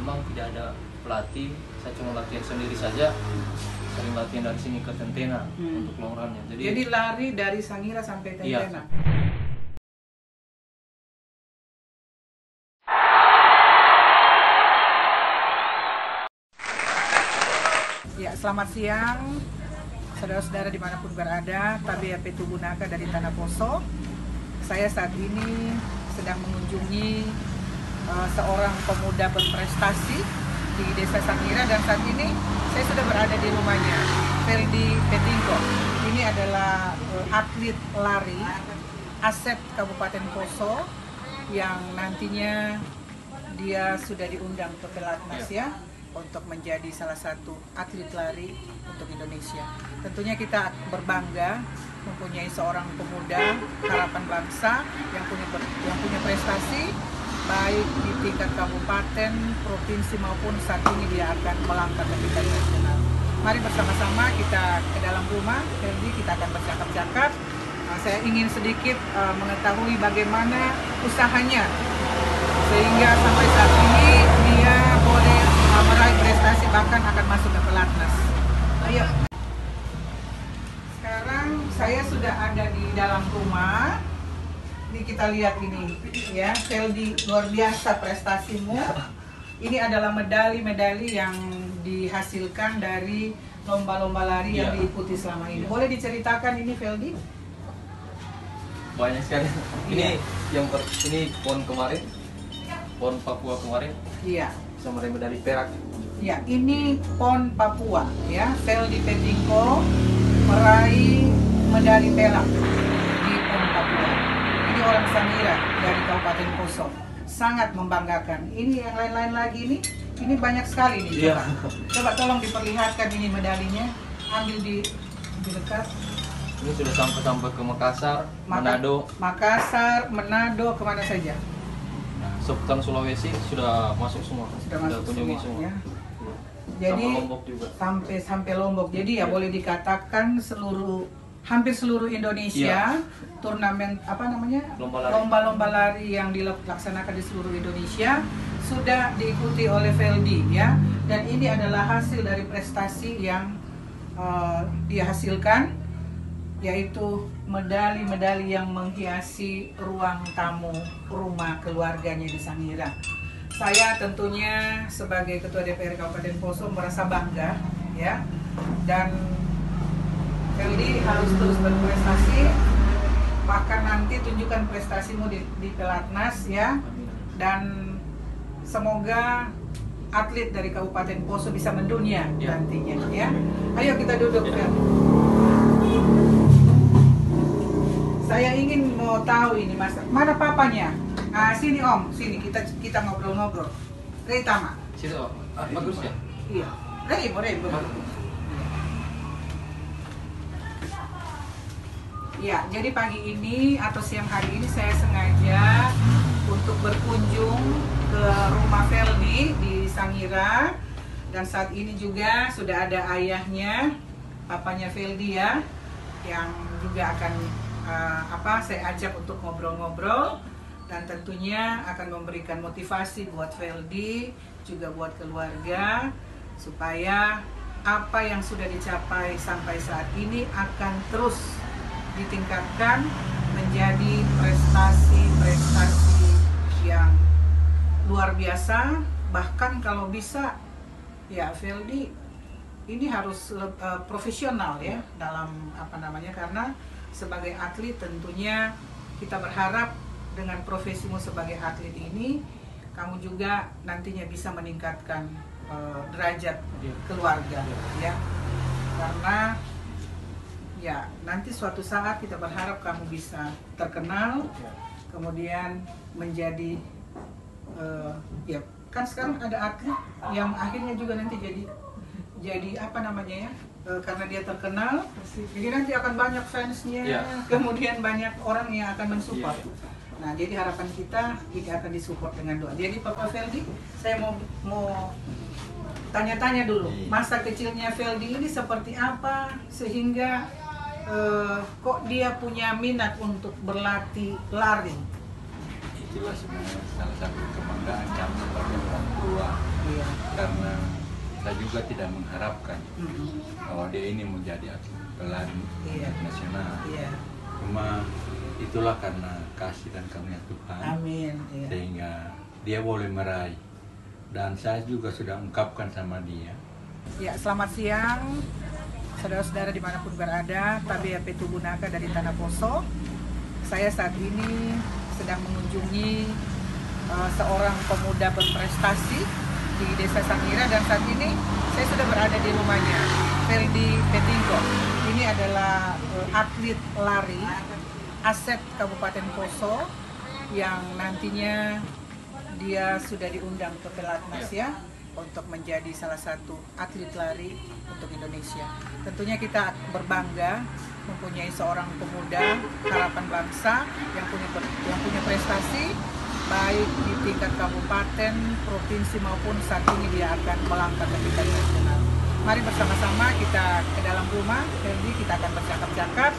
memang tidak ada pelatih, saya cuma latihan sendiri saja, sering latihan dari sini ke Tentena untuk long run-nya. Jadi lari dari Sangira sampai Tentena? Iya. Ya, selamat siang saudara-saudara dimanapun berada. Tabea Petubunaka dari Tanah Poso. Saya saat ini sedang mengunjungi seorang pemuda berprestasi di Desa Sangira, dan saat ini saya sudah berada di rumahnya, Feldi Petingko. Ini adalah atlet lari aset Kabupaten Poso yang nantinya dia sudah diundang ke Pelatnas ya, untuk menjadi salah satu atlet lari untuk Indonesia. Tentunya kita berbangga mempunyai seorang pemuda harapan bangsa yang punya prestasi baik di tingkat kabupaten, provinsi maupun saat ini dia akan melangkah ke tingkat nasional. Mari bersama-sama kita ke dalam rumah, Feldi, kita akan bercakap-cakap. Saya ingin sedikit mengetahui bagaimana usahanya sehingga sampai saat ini dia boleh meraih prestasi, bahkan akan masuk ke Pelatnas. Ayo. Sekarang saya sudah ada di dalam rumah. Ini kita lihat ini ya, Feldi, luar biasa prestasimu. Ini adalah medali-medali yang dihasilkan dari lomba-lomba lari yang diikuti selama ini. Boleh diceritakan ini, Feldi? Banyak sekali. Ini ini PON kemarin, PON Papua kemarin. Iya. Sama medali perak. Ya, ini PON Papua ya. Feldi Petingko meraih medali perak di PON Papua. Ini orang Sangira dari Kabupaten Poso. Sangat membanggakan. Ini yang lain-lain lagi ini banyak sekali nih. Coba tolong diperlihatkan ini medalinya. Ambil di dekat. Ini sudah sampai ke Makassar, Manado. Makassar, Manado, kemana saja? Sultan Sulawesi sudah masuk semua. Sudah masuk kunjungi semua. Ya. Iya. Jadi Sama Lombok juga. sampai Lombok. Jadi ya boleh dikatakan hampir seluruh Indonesia turnamen lomba-lomba lari yang dilaksanakan di seluruh Indonesia sudah diikuti oleh Feldi ya. Dan ini adalah hasil dari prestasi yang dia hasilkan, yaitu medali-medali yang menghiasi ruang tamu rumah keluarganya di Sangira. Saya tentunya sebagai Ketua DPR Kabupaten Poso merasa bangga ya, dan Feldi harus terus berprestasi, bahkan nanti tunjukkan prestasimu di Pelatnas ya, dan semoga atlet dari Kabupaten Poso bisa mendunia nantinya ya. Ayo kita duduk ya. Saya ingin mau tahu ini Mas, mana papanya? Sini Om, sini kita ngobrol-ngobrol. Reitama. Situ, bagus ya? Iya. Rebo. Ya, jadi pagi ini atau siang hari ini saya sengaja untuk berkunjung ke rumah Feldi di Sangira, dan saat ini juga sudah ada ayahnya, papanya Feldi ya, yang juga akan saya ajak untuk ngobrol-ngobrol, dan tentunya akan memberikan motivasi buat Feldi, juga buat keluarga, supaya apa yang sudah dicapai sampai saat ini akan terus ditingkatkan menjadi prestasi-prestasi yang luar biasa. Bahkan kalau bisa ya Feldi ini harus profesional ya dalam karena sebagai atlet tentunya kita berharap dengan profesimu sebagai atlet ini kamu juga nantinya bisa meningkatkan derajat keluarga ya, karena ya nanti suatu saat kita berharap kamu bisa terkenal, kemudian menjadi ya kan sekarang ada atlet yang akhirnya juga nanti jadi karena dia terkenal, jadi nanti akan banyak fansnya, kemudian banyak orang yang akan mensupport. Nah, jadi harapan kita ini akan disupport dengan doa. Jadi Papa Feldi, saya mau tanya-tanya dulu, masa kecilnya Feldi ini seperti apa sehingga kok dia punya minat untuk berlatih lari? Itulah sebenarnya salah satu kebanggaan kami sebagai orang tua. juga tidak mengharapkan bahwa dia ini menjadi atlet pelari nasional. Cuma itulah karena kasih dan karunia Tuhan. Amin. Sehingga dia boleh meraih. Dan saya juga sudah ungkapkan sama dia. Ya, selamat siang saudara-saudara dimanapun berada. KBRP Tubunaka dari Tanah Poso. Saya saat ini sedang mengunjungi seorang pemuda berprestasi di Desa Sangira, dan saat ini saya sudah berada di rumahnya, Feldi Petingko. Ini adalah atlet lari aset Kabupaten Poso yang nantinya dia sudah diundang ke Pelatnas ya, untuk menjadi salah satu atlet lari untuk Indonesia. Tentunya kita berbangga mempunyai seorang pemuda harapan bangsa yang punya prestasi baik di tingkat kabupaten, provinsi maupun saat ini dia akan melangkah ke tingkat nasional. Mari bersama-sama kita ke dalam rumah, jadi kita akan bercakap-cakap.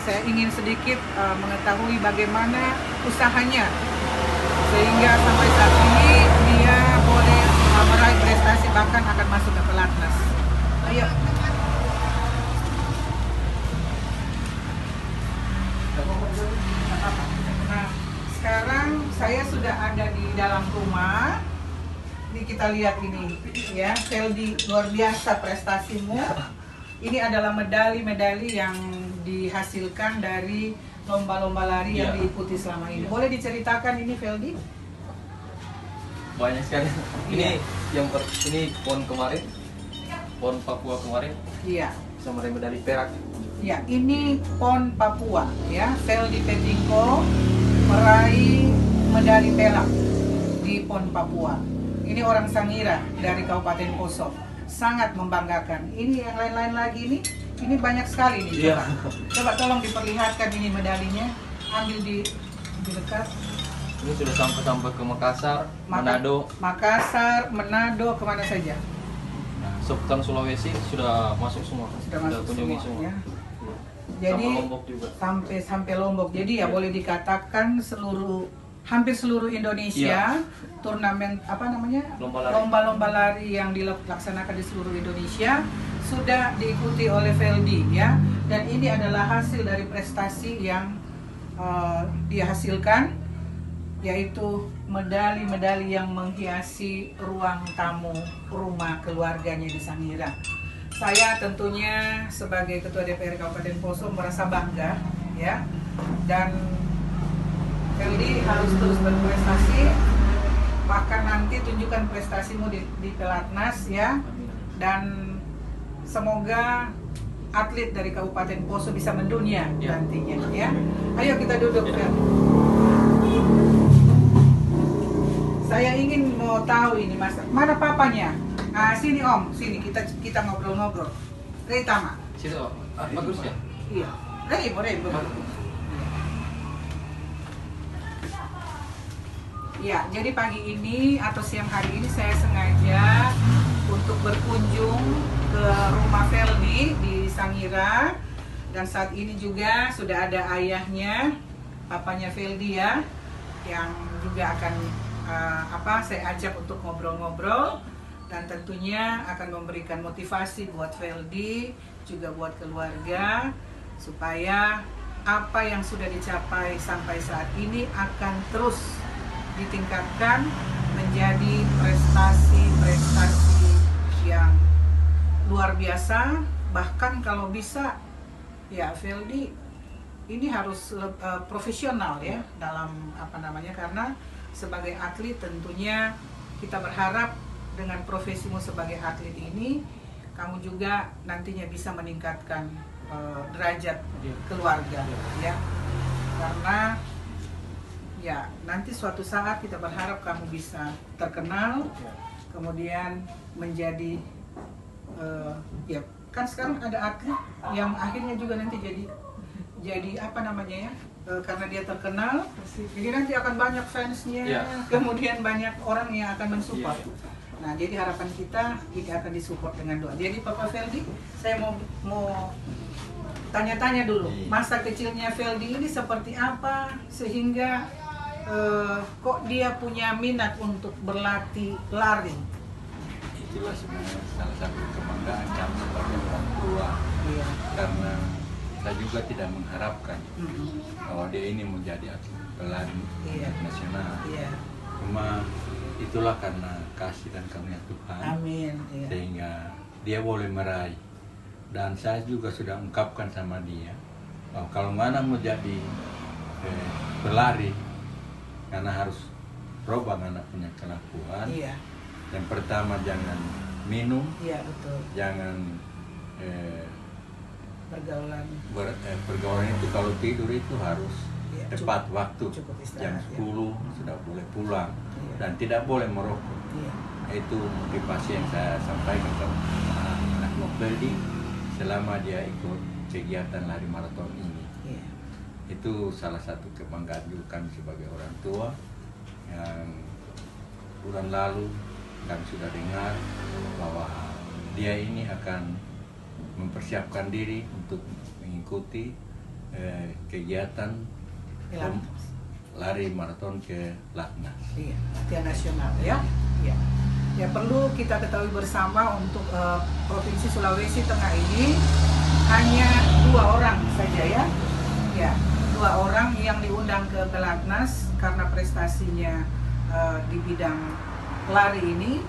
Saya ingin sedikit mengetahui bagaimana usahanya sehingga sampai saat ini dia boleh meraih prestasi, bahkan akan masuk ke Pelatnas. Ayo. Nah, sekarang saya sudah ada di dalam rumah. Ini kita lihat ini ya, Feldi, luar biasa prestasimu. Ini adalah medali-medali yang dihasilkan dari lomba-lomba lari yang diikuti selama ini. Boleh diceritakan ini, Feldi? Banyak sekali. Ini ini PON kemarin, PON Papua kemarin. Iya. Sama meraih medali perak. Ya, ini PON Papua ya. Feldi Petingko meraih medali perak di PON Papua. Ini orang Sangira dari Kabupaten Poso. Sangat membanggakan. Ini yang lain-lain lagi ini banyak sekali nih. Coba tolong diperlihatkan ini medalinya. Ambil di dekat. Ini sudah sampai ke Makassar, Manado. Makassar, Manado, kemana saja? Nah, Seputar Sulawesi sudah masuk semua. Sudah masuk kunjungi semua. Ya. Sampai Jadi Lombok juga. Sampai Lombok. Jadi ya boleh dikatakan hampir seluruh Indonesia turnamen lomba-lomba lari yang dilaksanakan di seluruh Indonesia sudah diikuti oleh Feldi ya. Dan ini adalah hasil dari prestasi yang dia hasilkan, yaitu medali-medali yang menghiasi ruang tamu rumah keluarganya di Sangira. Saya tentunya sebagai Ketua DPR Kabupaten Poso merasa bangga ya, dan Feldi harus terus berprestasi, bahkan nanti tunjukkan prestasimu di Pelatnas ya, dan semoga atlet dari Kabupaten Poso bisa mendunia nantinya ya. Ayo kita duduk ya. Saya ingin mau tahu ini Mas, mana papanya? Nah, sini Om, sini kita ngobrol-ngobrol. Tama. Situ, bagus ya? Iya. Rebo. Ya, jadi pagi ini atau siang hari ini saya sengaja untuk berkunjung ke rumah Feldi di Sangira, dan saat ini juga sudah ada ayahnya, papanya Feldi ya, yang juga akan saya ajak untuk ngobrol-ngobrol, dan tentunya akan memberikan motivasi buat Feldi juga buat keluarga supaya apa yang sudah dicapai sampai saat ini akan terus ditingkatkan menjadi prestasi-prestasi yang luar biasa. Bahkan kalau bisa ya Feldi ini harus profesional ya dalam karena sebagai atlet tentunya kita berharap dengan profesimu sebagai atlet ini kamu juga nantinya bisa meningkatkan derajat keluarga ya, karena ya nanti suatu saat kita berharap kamu bisa terkenal, kemudian menjadi ya kan sekarang ada atlet yang akhirnya juga nanti jadi karena dia terkenal, jadi nanti akan banyak fansnya, kemudian banyak orang yang akan mensupport. Nah, jadi harapan kita ini akan disupport dengan doa. Jadi Papa Feldi, saya mau tanya-tanya dulu, masa kecilnya Feldi ini seperti apa sehingga kok dia punya minat untuk berlatih lari? itulah sebenarnya salah satu kebanggaan kami sebagai orang tua. Karena saya juga tidak mengharapkan bahwa dia ini menjadi atlet pelari nasional. Cuma itulah karena kasih dan karunia Tuhan. Amin. Sehingga dia boleh meraih. Dan saya juga sudah ungkapkan sama dia bahwa kalau mana mau jadi pelari, karena harus robah anak punya kelakuan. Yang pertama jangan minum, jangan pergaulan itu kalau tidur itu harus tepat waktu, jam 10 sudah boleh pulang dan tidak boleh merokok. Itu motivasi yang saya sampaikan ke anak Feldi selama dia ikut kegiatan lari maraton ini. Itu salah satu kebanggaan juga kami sebagai orang tua. Yang bulan lalu kami sudah dengar bahwa dia ini akan mempersiapkan diri untuk mengikuti kegiatan lari maraton ke Latnas. Latihan nasional ya. Ya perlu kita ketahui bersama untuk Provinsi Sulawesi Tengah ini hanya 2 orang saja ya. 2 orang yang diundang ke Pelatnas karena prestasinya di bidang lari ini,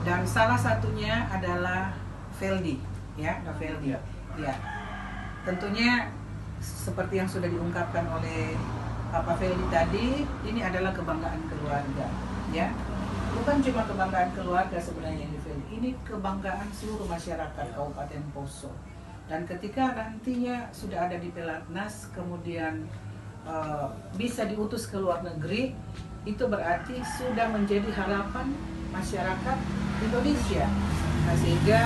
dan salah satunya adalah Feldi, Feldi. Tentunya seperti yang sudah diungkapkan oleh Pak Feldi tadi, ini adalah kebanggaan keluarga, ya. Bukan cuma kebanggaan keluarga sebenarnya ini Feldi, ini kebanggaan seluruh masyarakat Kabupaten Poso. Dan ketika nantinya sudah ada di Pelatnas, kemudian bisa diutus ke luar negeri, itu berarti sudah menjadi harapan masyarakat Indonesia. Nah, sehingga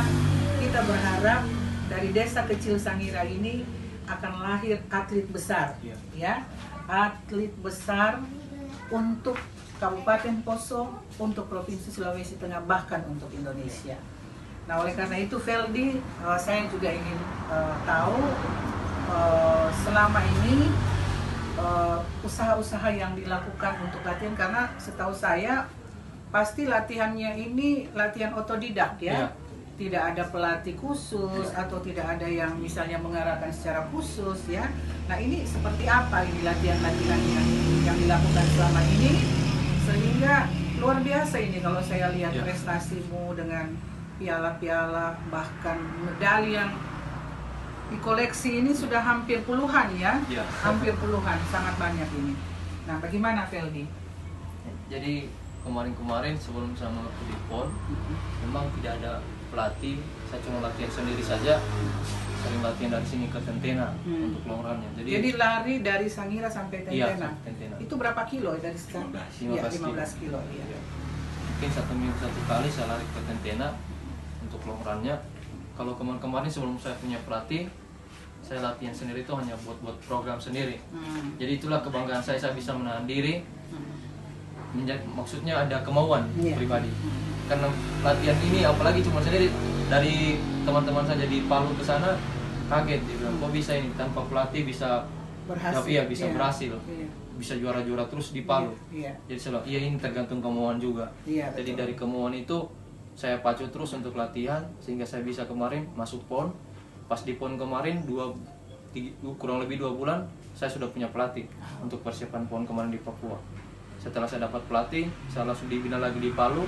kita berharap dari desa kecil Sangira ini akan lahir atlet besar, ya, atlet besar untuk Kabupaten Poso, untuk Provinsi Sulawesi Tengah, bahkan untuk Indonesia. Nah, oleh karena itu Feldi, saya juga ingin tahu selama ini usaha-usaha yang dilakukan untuk latihan, karena setahu saya pasti latihannya ini latihan otodidak ya. Tidak ada pelatih khusus atau tidak ada yang misalnya mengarahkan secara khusus ya. Nah, ini seperti apa ini latihan-latihan yang dilakukan selama ini, sehingga luar biasa ini kalau saya lihat prestasimu dengan piala-piala, bahkan medali yang dikoleksi ini sudah hampir puluhan ya, hampir puluhan, sangat banyak ini. Nah, bagaimana Feldi? Jadi kemarin-kemarin sebelum saya mengikuti PON, memang tidak ada pelatih, saya cuma latihan sendiri saja, sering latihan dari sini ke Tentena untuk long run-nya. Jadi lari dari Sangira sampai Tentena? Iya, Tentena. Itu berapa kilo dari sekarang? 15 kilo. Iya. Mungkin 1 minggu 1 kali saya lari ke Tentena untuk long run-nya. Kalau kemarin sebelum saya punya pelatih, saya latihan sendiri itu hanya buat program sendiri. Jadi itulah kebanggaan saya bisa menahan diri. Maksudnya ada kemauan pribadi. Karena latihan ini apalagi cuma sendiri, dari teman-teman saja di Palu ke sana kaget, dia bilang kok bisa ini tanpa pelatih bisa berhasil, berhasil, bisa juara-juara terus di Palu. Jadi saya bilang ini tergantung kemauan juga. Jadi dari kemauan itu saya pacu terus untuk latihan sehingga saya bisa kemarin masuk PON. Pas di PON kemarin kurang lebih 2 bulan saya sudah punya pelatih untuk persiapan PON kemarin di Papua. Setelah saya dapat pelatih, saya langsung dibina lagi di Palu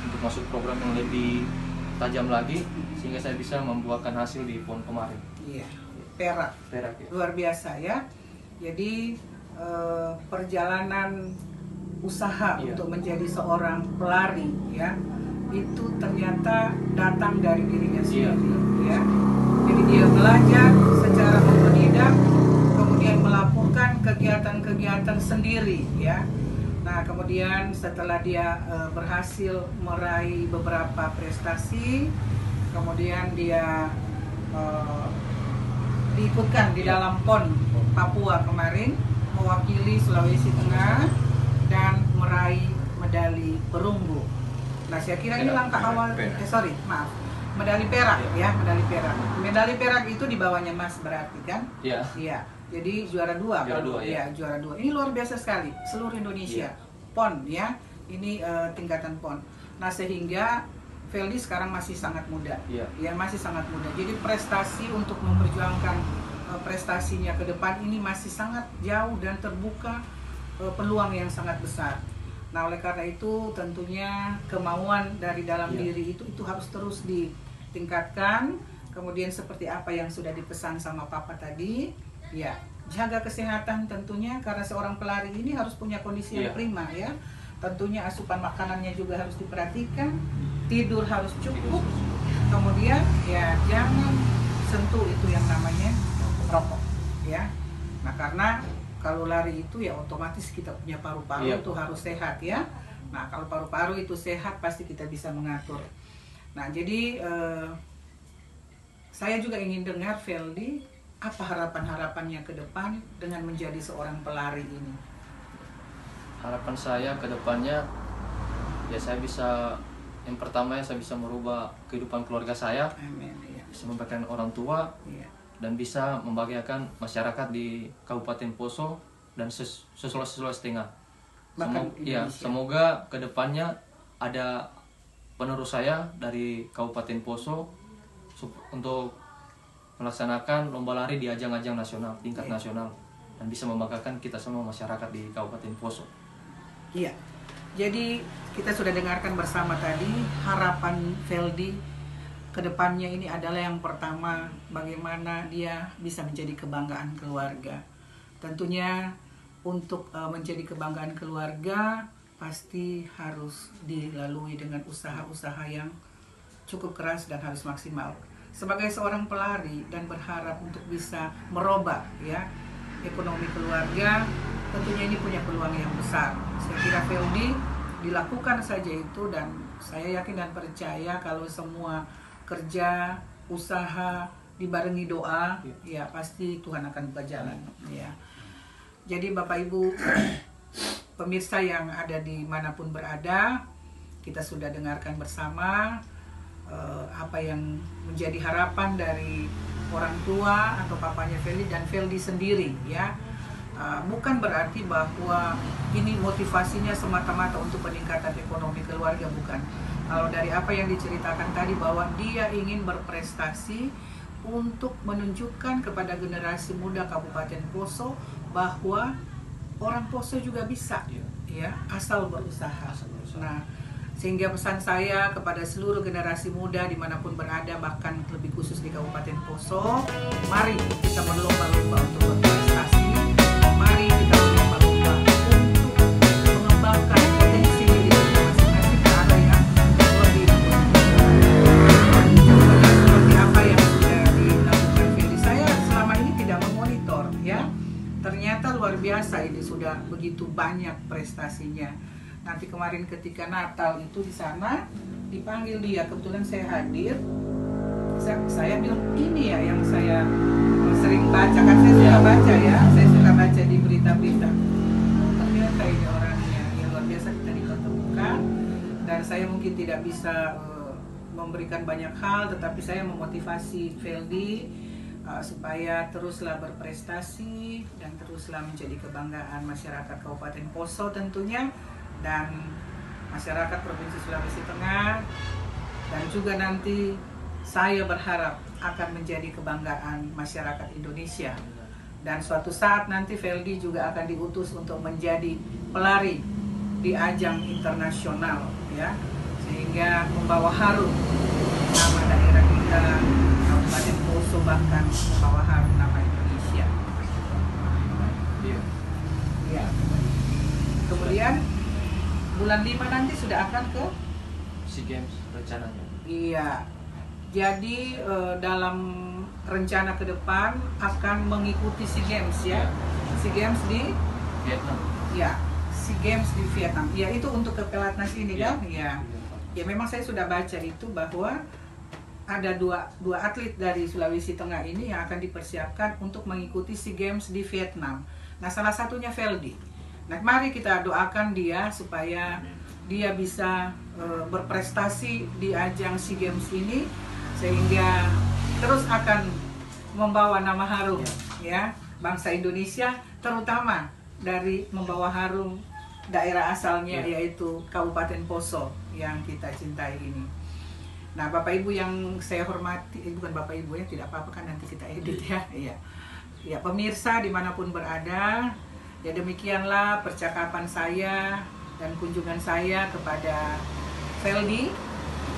untuk masuk program yang lebih tajam lagi sehingga saya bisa membuahkan hasil di PON kemarin. Perak ya. Luar biasa ya. Jadi perjalanan usaha untuk menjadi seorang pelari ya, itu ternyata datang dari dirinya sendiri ya. Jadi dia belajar secara otodidak, kemudian melakukan kegiatan-kegiatan sendiri ya. Nah, kemudian setelah dia berhasil meraih beberapa prestasi, kemudian dia diikutkan di dalam PON Papua kemarin, mewakili Sulawesi Tengah dan meraih medali perunggu. Nah, saya kira ini langkah awal, medali perak ya, medali perak. Medali perak itu di bawahnya Mas berarti kan? Iya. Jadi juara 2 kan? Juara 2. Ini luar biasa sekali, seluruh Indonesia. PON ya, ini tingkatan PON. Nah, sehingga Feldi sekarang masih sangat muda, Iya. ya masih sangat muda. Jadi prestasi untuk memperjuangkan prestasinya ke depan ini masih sangat jauh dan terbuka peluang yang sangat besar. Nah, oleh karena itu tentunya kemauan dari dalam diri itu harus terus ditingkatkan. Kemudian seperti apa yang sudah dipesan sama Papa tadi, ya jaga kesehatan tentunya, karena seorang pelari ini harus punya kondisi yang prima ya. Tentunya asupan makanannya juga harus diperhatikan, tidur harus cukup, kemudian ya jangan sentuh itu yang namanya rokok ya. Nah, karena kalau lari itu ya otomatis kita punya paru-paru itu harus sehat ya. Nah, kalau paru-paru itu sehat pasti kita bisa mengatur. Nah, jadi saya juga ingin dengar Feldi, apa harapan-harapannya ke depan dengan menjadi seorang pelari ini? Harapan saya ke depannya, ya saya bisa, yang pertama ya saya bisa merubah kehidupan keluarga saya. Amin, ya. Bisa membahagiakan orang tua, dan bisa membahagiakan masyarakat di Kabupaten Poso dan Sulawesi Tengah. Semoga ke depannya ada penerus saya dari Kabupaten Poso untuk melaksanakan lomba lari di ajang-ajang nasional, tingkat nasional, dan bisa membanggakan kita semua masyarakat di Kabupaten Poso. Iya, jadi kita sudah dengarkan bersama tadi harapan Feldi ke depannya ini adalah yang pertama, bagaimana dia bisa menjadi kebanggaan keluarga. Tentunya untuk menjadi kebanggaan keluarga pasti harus dilalui dengan usaha-usaha yang cukup keras dan harus maksimal. Sebagai seorang pelari dan berharap untuk bisa merubah ya ekonomi keluarga, tentunya ini punya peluang yang besar. Saya kira Feldi dilakukan saja itu, dan saya yakin dan percaya kalau semua kerja, usaha dibarengi doa, ya pasti Tuhan akan buka jalan ya. Jadi Bapak Ibu pemirsa yang ada dimanapun berada, kita sudah dengarkan bersama apa yang menjadi harapan dari orang tua atau papanya Feldi dan Feldi sendiri ya. Bukan berarti bahwa ini motivasinya semata-mata untuk peningkatan ekonomi keluarga, bukan. Kalau dari apa yang diceritakan tadi bahwa dia ingin berprestasi untuk menunjukkan kepada generasi muda Kabupaten Poso bahwa orang Poso juga bisa ya, asal berusaha. Nah, sehingga pesan saya kepada seluruh generasi muda dimanapun berada, bahkan lebih khusus di Kabupaten Poso, mari kita berlomba-lomba untuk berprestasi, mari kita berlomba-lomba untuk mengembangkan potensi diri kita masing-masing ke arah yang lebih seperti apa yang sudah dilakukan Feldi. Saya selama ini tidak memonitor ya, ternyata luar biasa, ini sudah begitu banyak prestasinya. Nanti kemarin ketika Natal itu di sana dipanggil dia, kebetulan saya hadir. Saya bilang ini ya yang saya sering baca, kan saya suka baca ya, saya suka baca di berita-berita. Ternyata ini orangnya yang luar biasa, kita dipertemukan, dan saya mungkin tidak bisa memberikan banyak hal, tetapi saya memotivasi Feldi supaya teruslah berprestasi dan teruslah menjadi kebanggaan masyarakat Kabupaten Poso tentunya, dan masyarakat Provinsi Sulawesi Tengah, dan juga nanti saya berharap akan menjadi kebanggaan masyarakat Indonesia. Dan suatu saat nanti Feldi juga akan diutus untuk menjadi pelari di ajang internasional ya, sehingga membawa harum nama daerah kita Kabupaten Poso, bahkan membawa harum nama Indonesia. Ya. Kemudian bulan 5 nanti sudah akan ke SEA Games rencananya. Iya. Jadi dalam rencana ke depan akan mengikuti SEA Games ya. SEA Games di Vietnam. Ya, SEA Games di Vietnam. Ya, itu untuk ke pelatnas ini kan? Ya. Ya, memang saya sudah baca itu bahwa ada dua atlet dari Sulawesi Tengah ini yang akan dipersiapkan untuk mengikuti SEA Games di Vietnam. Nah, salah satunya Feldi. Nah, mari kita doakan dia supaya dia bisa berprestasi di ajang SEA Games ini, sehingga terus akan membawa nama harum ya bangsa Indonesia, terutama dari membawa harum daerah asalnya yaitu Kabupaten Poso yang kita cintai ini. Nah, Bapak Ibu yang saya hormati, bukan Bapak Ibu ya, tidak apa-apa kan nanti kita edit ya. Iya. Ya, pemirsa dimanapun berada, ya demikianlah percakapan saya dan kunjungan saya kepada Feldi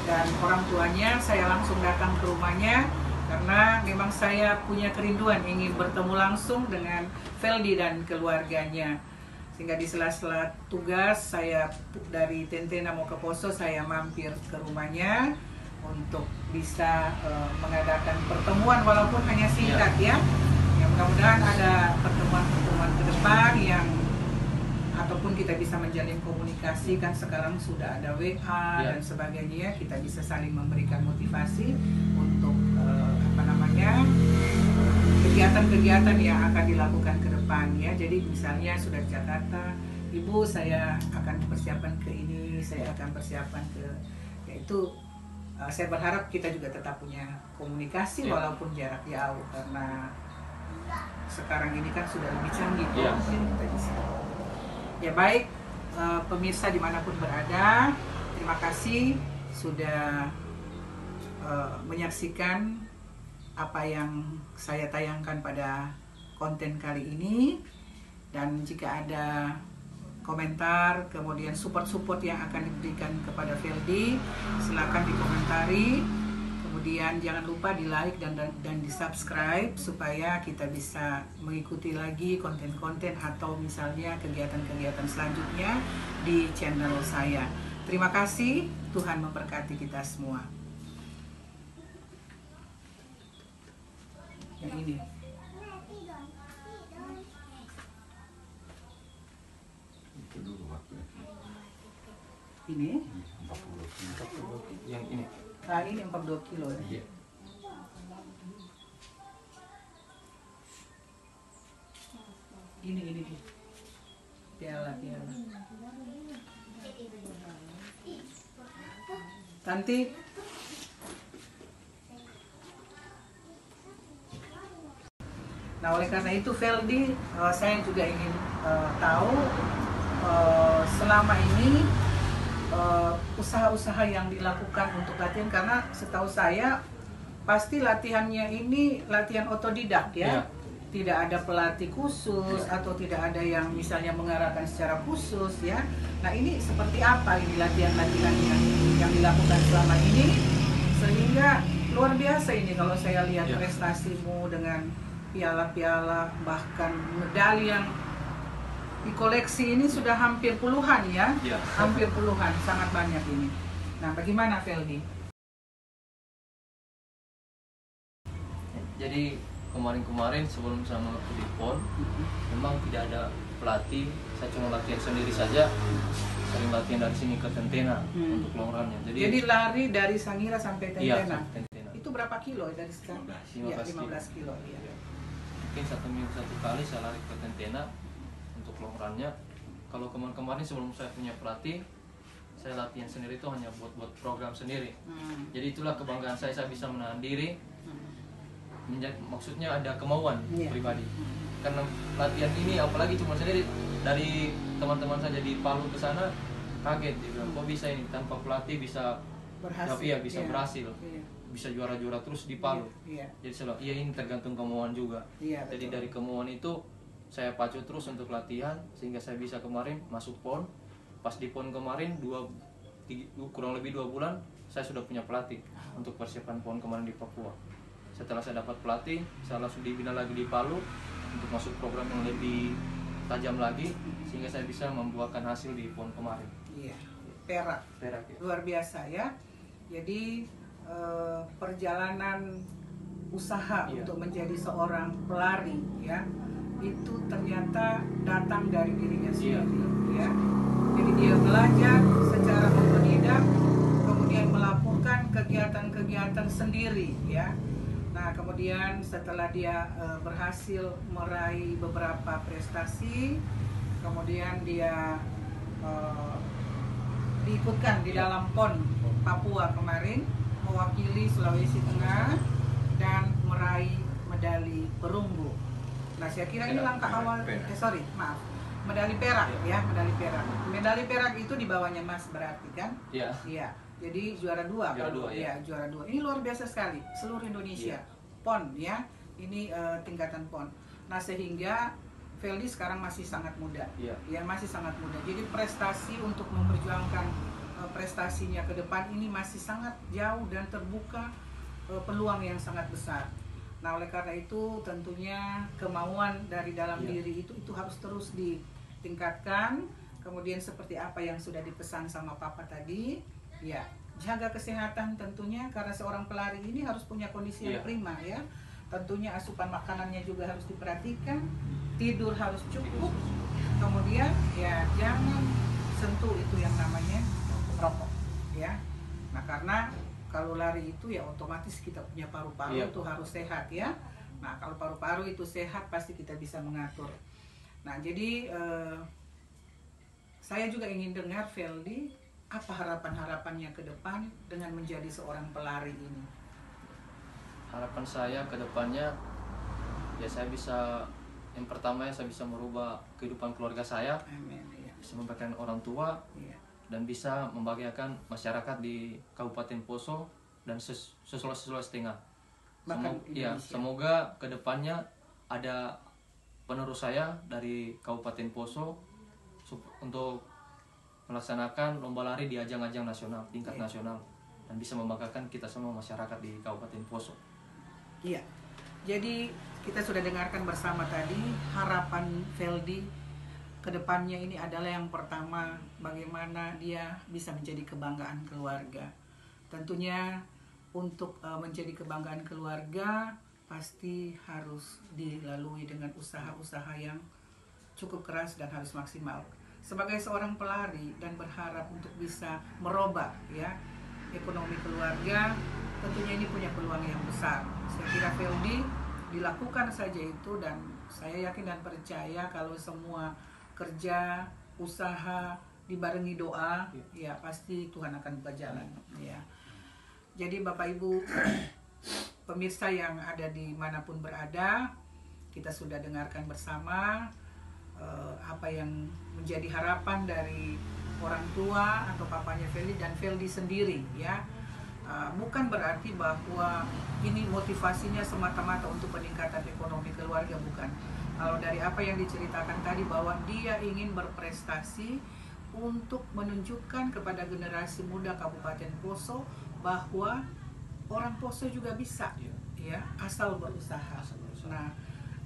dan orang tuanya. Saya langsung datang ke rumahnya karena memang saya punya kerinduan ingin bertemu langsung dengan Feldi dan keluarganya. Sehingga di sela-sela tugas saya dari Tentena mau ke Poso, saya mampir ke rumahnya untuk bisa mengadakan pertemuan walaupun hanya singkat ya. Ya mudah-mudahan ada pertemuan-pertemuan ke depan yang ataupun kita bisa menjalin komunikasi, kan sekarang sudah ada WA dan sebagainya, kita bisa saling memberikan motivasi untuk kegiatan-kegiatan yang akan dilakukan ke depan ya. Jadi misalnya sudah di Jakarta, Ibu saya akan persiapan ke ini, saya akan persiapan ke, yaitu saya berharap kita juga tetap punya komunikasi walaupun jarak jauh, karena sekarang ini kan sudah lebih canggih kita bisa. Ya baik, pemirsa dimanapun berada, terima kasih sudah menyaksikan apa yang saya tayangkan pada konten kali ini. Dan jika ada komentar, kemudian support yang akan diberikan kepada Feldi, silakan dikomentari. Kemudian jangan lupa di like dan di subscribe supaya kita bisa mengikuti lagi konten-konten atau misalnya kegiatan-kegiatan selanjutnya di channel saya. Terima kasih, Tuhan memberkati kita semua. Yang ini. Ini 40 kilo. Yang ini. Nah, ini 42 kilo ya. Iya. Ini piala. Tanti. Nah, oleh karena itu Feldi, saya juga ingin tahu selama ini usaha-usaha yang dilakukan untuk latihan, karena setahu saya pasti latihannya ini latihan otodidak ya. Tidak ada pelatih khusus atau tidak ada yang misalnya mengarahkan secara khusus ya. Nah, ini seperti apa ini latihan-latihan yang dilakukan selama ini, sehingga luar biasa ini kalau saya lihat prestasimu dengan piala-piala, bahkan medali yang di koleksi ini sudah hampir puluhan ya, hampir puluhan, sangat banyak ini. Nah, bagaimana Feldi? Jadi kemarin-kemarin sebelum sama aku di PON, memang tidak ada pelatih, saya cuma latihan sendiri saja, sering latihan dari sini ke Tentena untuk long run-nya. Jadi lari dari Sangira sampai Tentena? Iya, Tentena. Itu berapa kilo dari sekarang? 15 kilo. Iya. Mungkin 1 minggu 1 kali saya lari ke Tentena untuk long run-nya. Kalau kemarin sebelum saya punya pelatih, saya latihan sendiri itu hanya buat program sendiri. Jadi itulah kebanggaan saya bisa menahan diri. Maksudnya ada kemauan pribadi. Karena latihan ini apalagi cuma sendiri, dari teman-teman saja di Palu ke sana kaget, dia bilang kok bisa ini tanpa pelatih bisa berhasil. Berhasil. Bisa juara-juara terus di Palu. Jadi selalu ini tergantung kemauan juga. Jadi dari kemauan itu saya pacu terus untuk latihan sehingga saya bisa kemarin masuk PON. Pas di PON kemarin kurang lebih 2 bulan saya sudah punya pelatih untuk persiapan PON kemarin di Papua. Setelah saya dapat pelatih, saya langsung dibina lagi di Palu untuk masuk program yang lebih tajam lagi sehingga saya bisa membuahkan hasil di PON kemarin. Iya, perak ya. Luar biasa ya. Jadi perjalanan usaha untuk menjadi seorang pelari ya, itu ternyata datang dari dirinya sendiri ya. Jadi dia belajar secara otodidak, kemudian melakukan kegiatan-kegiatan sendiri ya. Nah, kemudian setelah dia berhasil meraih beberapa prestasi, kemudian dia diikutkan di dalam PON Papua kemarin, mewakili Sulawesi Tengah dan meraih medali perunggu. Nah, saya kira ini langkah awal, medali perak ya, medali perak. Medali perak itu di bawahnya Mas berarti kan? Iya. Iya. Jadi juara 2 kalau ya juara 2. Ini luar biasa sekali, seluruh Indonesia. PON ya. Ini tingkatan PON. Nah, sehingga Feldi sekarang masih sangat muda. Ya, masih sangat muda. Jadi prestasi untuk memperjuangkan prestasinya ke depan ini masih sangat jauh dan terbuka peluang yang sangat besar. Nah, oleh karena itu tentunya kemauan dari dalam diri itu harus terus ditingkatkan. Kemudian seperti apa yang sudah dipesan sama Papa tadi, ya, jaga kesehatan tentunya, karena seorang pelari ini harus punya kondisi yang prima ya. Tentunya asupan makanannya juga harus diperhatikan, tidur harus cukup, kemudian ya jangan sentuh itu yang namanya rokok ya. Nah, karena kalau lari itu ya otomatis kita punya paru-paru itu harus sehat ya. Nah, kalau paru-paru itu sehat pasti kita bisa mengatur. Nah, jadi saya juga ingin dengar Feldi, apa harapan-harapannya ke depan dengan menjadi seorang pelari ini? Harapan saya ke depannya ya saya bisa, yang pertama ya saya bisa merubah kehidupan keluarga saya. Amin, ya. Bisa membahagiakan orang tua dan bisa membahagiakan masyarakat di Kabupaten Poso dan Sulawesi Tengah. Semoga ke depannya ada penerus saya dari Kabupaten Poso untuk melaksanakan lomba lari di ajang-ajang nasional, tingkat nasional, dan bisa membanggakan kita semua masyarakat di Kabupaten Poso. Iya, jadi kita sudah dengarkan bersama tadi harapan Feldi ke depannya ini adalah yang pertama, bagaimana dia bisa menjadi kebanggaan keluarga. Tentunya untuk menjadi kebanggaan keluarga pasti harus dilalui dengan usaha-usaha yang cukup keras dan harus maksimal. Sebagai seorang pelari dan berharap untuk bisa merubah ya ekonomi keluarga, tentunya ini punya peluang yang besar. Saya kira Feldi dilakukan saja itu, dan saya yakin dan percaya kalau semua kerja, usaha dibarengi doa, ya pasti Tuhan akan buka jalan ya. Jadi Bapak Ibu pemirsa yang ada di manapun berada, kita sudah dengarkan bersama apa yang menjadi harapan dari orang tua atau papanya Feldi dan Feldi sendiri ya. Bukan berarti bahwa ini motivasinya semata-mata untuk peningkatan ekonomi keluarga, bukan. Kalau dari apa yang diceritakan tadi bahwa dia ingin berprestasi untuk menunjukkan kepada generasi muda Kabupaten Poso bahwa orang Poso juga bisa ya, asal berusaha. Nah,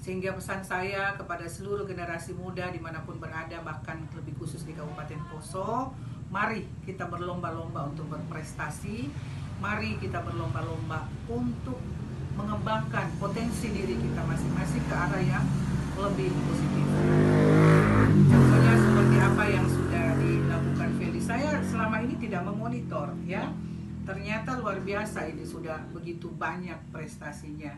sehingga pesan saya kepada seluruh generasi muda dimanapun berada, bahkan lebih khusus di Kabupaten Poso, mari kita berlomba-lomba untuk berprestasi, mari kita berlomba-lomba untuk mengembangkan potensi diri kita masing-masing ke arah yang lebih positif. Contohnya seperti apa yang sudah dilakukan Feldi. Saya selama ini tidak memonitor ya, ternyata luar biasa ini, sudah begitu banyak prestasinya.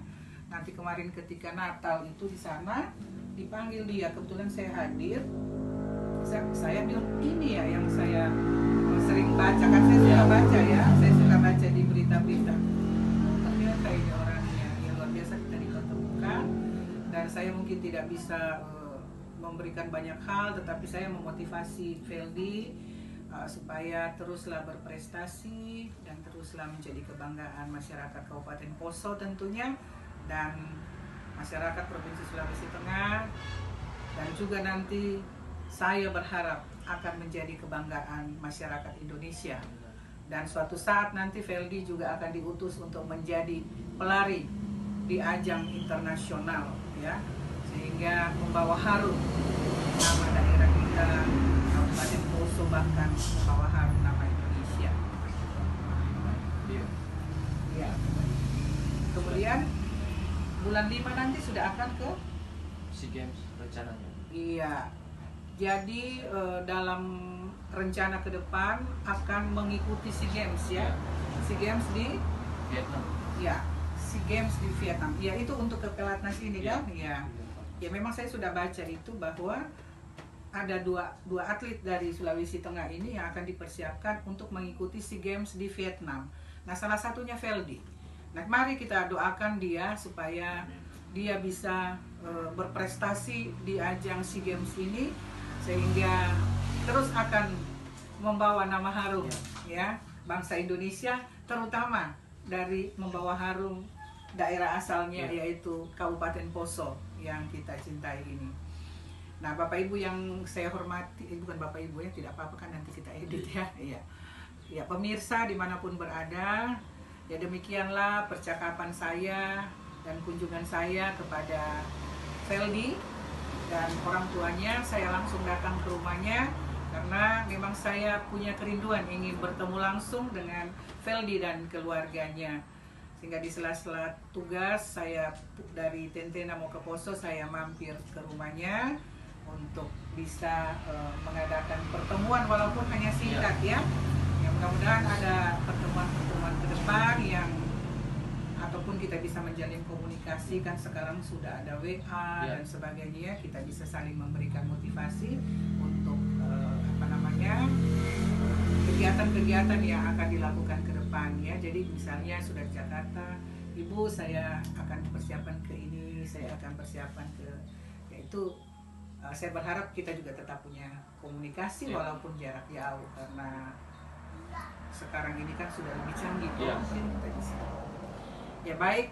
Nanti kemarin ketika Natal itu di sana dipanggil dia, kebetulan saya hadir. Saya bilang ini ya yang saya sering baca, kan saya suka baca ya, saya suka baca di berita-berita. Ternyata ini orangnya yang luar biasa, kita diketemukan, dan saya mungkin tidak bisa memberikan banyak hal, tetapi saya memotivasi Feldi supaya teruslah berprestasi dan teruslah menjadi kebanggaan masyarakat Kabupaten Poso tentunya, dan masyarakat Provinsi Sulawesi Tengah, dan juga nanti saya berharap akan menjadi kebanggaan masyarakat Indonesia. Dan suatu saat nanti Feldi juga akan diutus untuk menjadi pelari di ajang internasional ya, sehingga membawa harum nama daerah kita Kabupaten Poso, bahkan membawa harum nama Indonesia. Ya. Kemudian bulan 5 nanti sudah akan ke SEA Games rencananya. Iya. Jadi dalam rencana ke depan akan mengikuti SEA Games ya. SEA Games di Vietnam. Ya, SEA Games di Vietnam. Ya, itu untuk ke pelatnas ini kan? Ya. Ya, memang saya sudah baca itu bahwa ada dua atlet dari Sulawesi Tengah ini yang akan dipersiapkan untuk mengikuti SEA Games di Vietnam. Nah, salah satunya Feldi. Nah, mari kita doakan dia supaya dia bisa berprestasi di ajang SEA Games ini, sehingga terus akan membawa nama harum ya bangsa Indonesia, terutama dari membawa harum daerah asalnya, yaitu Kabupaten Poso yang kita cintai ini. Nah, Bapak Ibu yang saya hormati, bukan Bapak Ibu ya, tidak apa-apa kan, nanti kita edit ya. Iya. Ya, pemirsa dimanapun berada, ya demikianlah percakapan saya dan kunjungan saya kepada Veldy dan orang tuanya. Saya langsung datang ke rumahnya karena memang saya punya kerinduan ingin bertemu langsung dengan Veldy dan keluarganya. Sehingga di sela-sela tugas saya dari Tentena mau ke Poso, saya mampir ke rumahnya untuk bisa mengadakan pertemuan walaupun hanya singkat ya. Ya, mudah-mudahan ada pertemuan-pertemuan ke depan yang ataupun kita bisa menjalin komunikasi, kan sekarang sudah ada WA dan sebagainya, kita bisa saling memberikan motivasi untuk kegiatan-kegiatan yang akan dilakukan ke depan ya. Jadi misalnya sudah di Jakarta, Ibu saya akan persiapan ke ini, saya akan persiapan ke, yaitu saya berharap kita juga tetap punya komunikasi walaupun jarak jauh, karena sekarang ini kan sudah lebih canggih ya. Baik,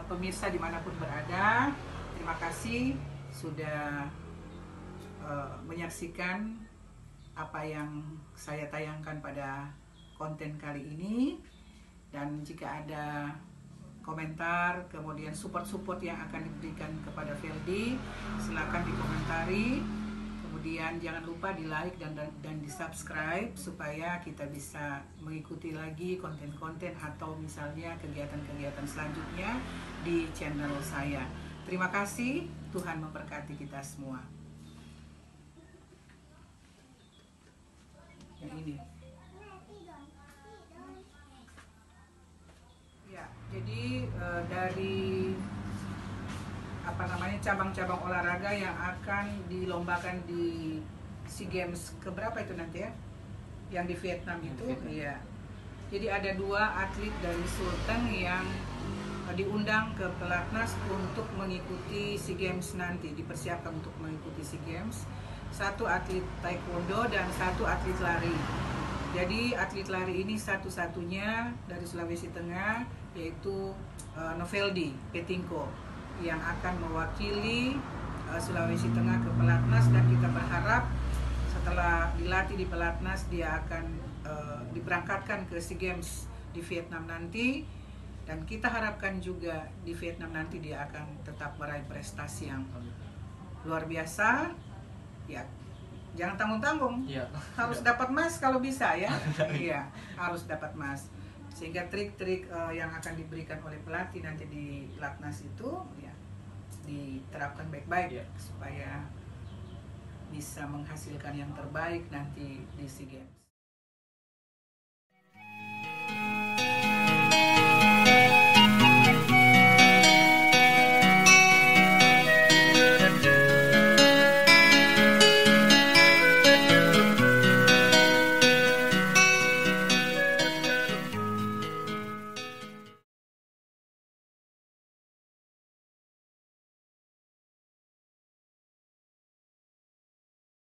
pemirsa dimanapun berada, terima kasih sudah menyaksikan apa yang saya tayangkan pada konten kali ini. Dan jika ada komentar, kemudian support yang akan diberikan kepada Veldy, silakan dikomentari. Kemudian jangan lupa di like dan di subscribe supaya kita bisa mengikuti lagi konten-konten atau misalnya kegiatan-kegiatan selanjutnya di channel saya. Terima kasih, Tuhan memberkati kita semua. Yang ini ya, jadi dari cabang-cabang olahraga yang akan dilombakan di SEA Games keberapa itu nanti ya, yang di Vietnam itu ya. Jadi ada 2 atlet dari Sulteng yang diundang ke pelatnas untuk mengikuti SEA Games nanti, dipersiapkan untuk mengikuti SEA Games. 1 atlet taekwondo dan 1 atlet lari. Jadi atlet lari ini satu-satunya dari Sulawesi Tengah, yaitu Noveldi Petingko, yang akan mewakili Sulawesi Tengah ke pelatnas, dan kita berharap setelah dilatih di pelatnas dia akan diberangkatkan ke SEA Games di Vietnam nanti, dan kita harapkan juga di Vietnam nanti dia akan tetap meraih prestasi yang luar biasa. Ya, jangan tanggung-tanggung, harus dapat emas kalau bisa ya. Iya, harus dapat emas. Sehingga trik-trik yang akan diberikan oleh pelatih nanti di pelatnas itu ya diterapkan baik-baik supaya bisa menghasilkan yang terbaik nanti di SEA Games.